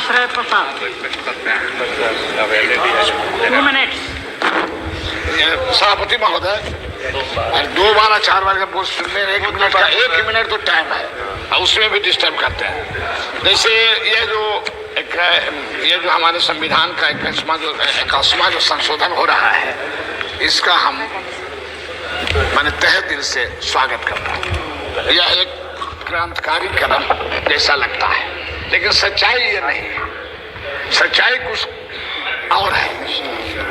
आश्रय प्रसाद 2 मिनट्स। सभापति महोदय, 2 बार 4 बार का बोल सुनने में 1 मिनट का 1 मिनट तो टाइम है और उसमें भी डिस्टर्ब करते हैं। जैसे ये जो हमारे संविधान का 81वां जो संशोधन हो रहा है, इसका हम मैंने तहे दिल से स्वागत करता हूँ। यह एक क्रांतिकारी कदम जैसा लगता है, लेकिन सच्चाई ये नहीं है। सच्चाई कुछ और है।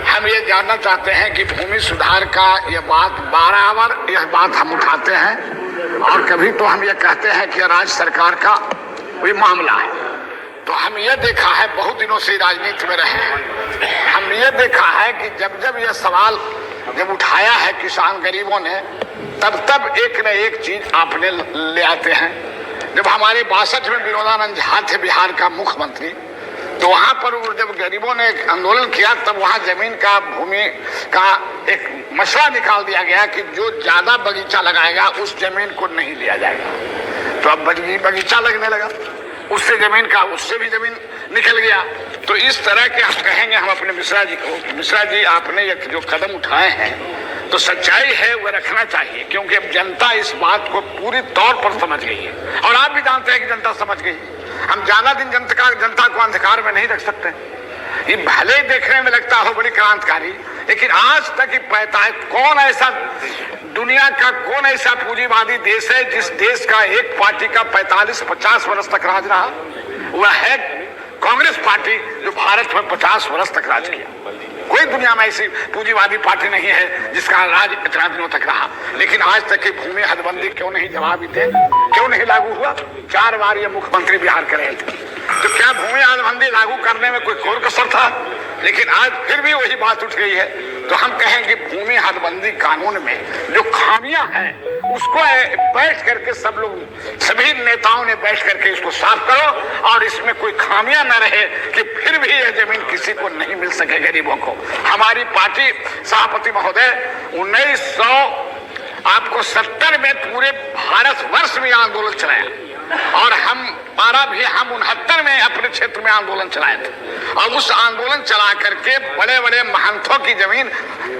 हम ये जानना चाहते हैं कि भूमि सुधार का यह बात बराबर यह बात हम उठाते हैं और कभी तो हम ये कहते हैं कि राज्य सरकार का कोई मामला है। तो हम ये देखा है, बहुत दिनों से राजनीति में रहे हैं, हम ये देखा है कि जब जब यह सवाल जब उठाया है किसान गरीबों ने, तब एक न एक चीज आपने ले आते हैं। जब हमारे 62 में विनोदानंद झा थे बिहार का मुख्यमंत्री, तो वहां पर जब गरीबों ने आंदोलन किया, तब वहां जमीन का भूमि का एक मसला निकाल दिया गया कि जो ज्यादा बगीचा लगाएगा उस जमीन को नहीं लिया जाएगा। तो अब बगीचा लगने लगा, उससे जमीन का उससे भी जमीन निकल गया। तो इस तरह के हम कहेंगे हम अपने मिश्रा जी को, मिश्रा जी आपने ये जो कदम उठाए हैं तो सच्चाई है वह रखना चाहिए, क्योंकि अब जनता इस बात को पूरी तौर पर समझ गई है और आप भी जानते हैं कि जनता समझ गई। हम ज्यादा दिन जनता को अंधकार में नहीं रख सकते। ये भले देखने में लगता हो बड़ी क्रांतिकारी, लेकिन आज तक ही दुनिया का कौन ऐसा पूंजीवादी देश है जिस देश का एक पार्टी का 45-50 वर्ष तक राज रहा? वह है कांग्रेस पार्टी, जो भारत में 50 वर्ष तक राज किया। कोई दुनिया में ऐसी पूंजीवादी पार्टी नहीं है जिसका राज इतना दिनों तक रहा। लेकिन आज तक की भूमि हदबंदी क्यों नहीं जवाब थे, क्यों नहीं लागू हुआ? 4 बार ये मुख्यमंत्री बिहार के रहे थे। तो क्या भूमि हदबंदी लागू करने में कोई कोर कसर था? लेकिन आज फिर भी वही बात उठ गई है। तो हम कहेंगे भूमि हदबंदी कानून में जो खामियां हैं उसको बैठ करके सब लोग, सभी नेताओं ने बैठ करके इसको साफ करो और इसमें कोई खामियां न रहे कि फिर भी यह जमीन किसी को नहीं मिल सके गरीबों को। हमारी पार्टी सभापति महोदय 1970 में पूरे भारत वर्ष में आंदोलन चलाया और हम 69 में अपने क्षेत्र में आंदोलन चलाए थे और उस आंदोलन चला करके बड़े बड़े महंतों की जमीन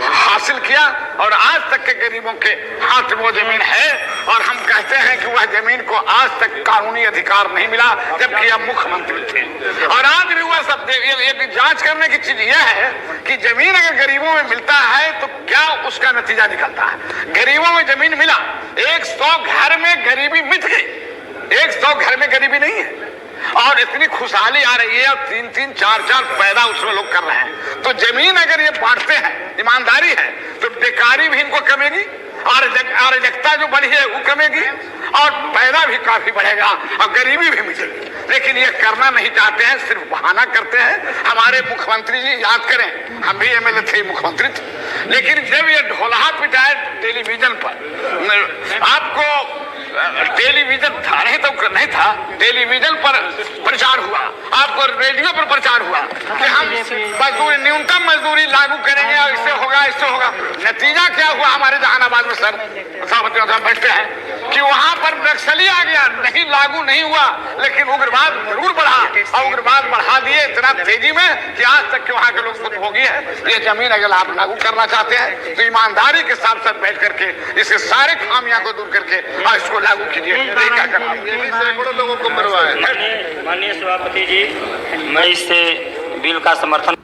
हासिल किया और आज तक के गरीबों के हाथ में वो जमीन है। और हम कहते हैं कि वह जमीन को आज तक कानूनी अधिकार नहीं मिला, जबकि अब मुख्यमंत्री थे। और आज भी वह सब ये जांच करने की चीज यह है कि जमीन अगर गरीबों में मिलता है तो क्या उसका नतीजा निकलता है। गरीबों में जमीन मिला, 100 घर में गरीबी मिट गई, 100 घर में गरीबी नहीं है और इतनी खुशहाली आ रही है और 3-3, 4-4 पैदा उसमें लोग कर रहे हैं। तो जमीन अगर ये बांटते हैं, ईमानदारी है, तो बेकारी भी इनको कमेगी और अराजकता जो बढ़ी है वो कमेगी और पैदा भी काफी बढ़ेगा और गरीबी भी मिटेगी। लेकिन ये करना नहीं चाहते हैं, सिर्फ बहाना करते हैं। हमारे मुख्यमंत्री जी याद करें, हम भी एमएलए थे, मुख्यमंत्री थे, लेकिन जब ये ढोलहा पिटाए टेलीविजन पर, आपको टेलीविजन था नहीं था, टेलीविजन पर प्रचार हुआ, आपको रेडियो पर प्रचार हुआ कि हम मजदूरी, न्यूनतम मजदूरी लागू करेंगे और इससे होगा। नतीजा क्या हुआ हमारे जहानाबाद में? सर सभापति बैठते हैं कि वहां पर नक्सली आ गया, नहीं लागू नहीं हुआ, लेकिन उग्रवाद जरूर बढ़ा और उग्रवाद बढ़ा दिए इतना तेजी में कि आज तक के वहां के लोग भोगी है। ये जमीन अगर आप लागू करना चाहते हैं तो ईमानदारी के साथ साथ बैठ करके इसके सारे खामियां को दूर करके और इसको लागू कीजिए। सैकड़ों लोगों को मरवाया। माननीय सभापति जी, मैं इस बिल का समर्थन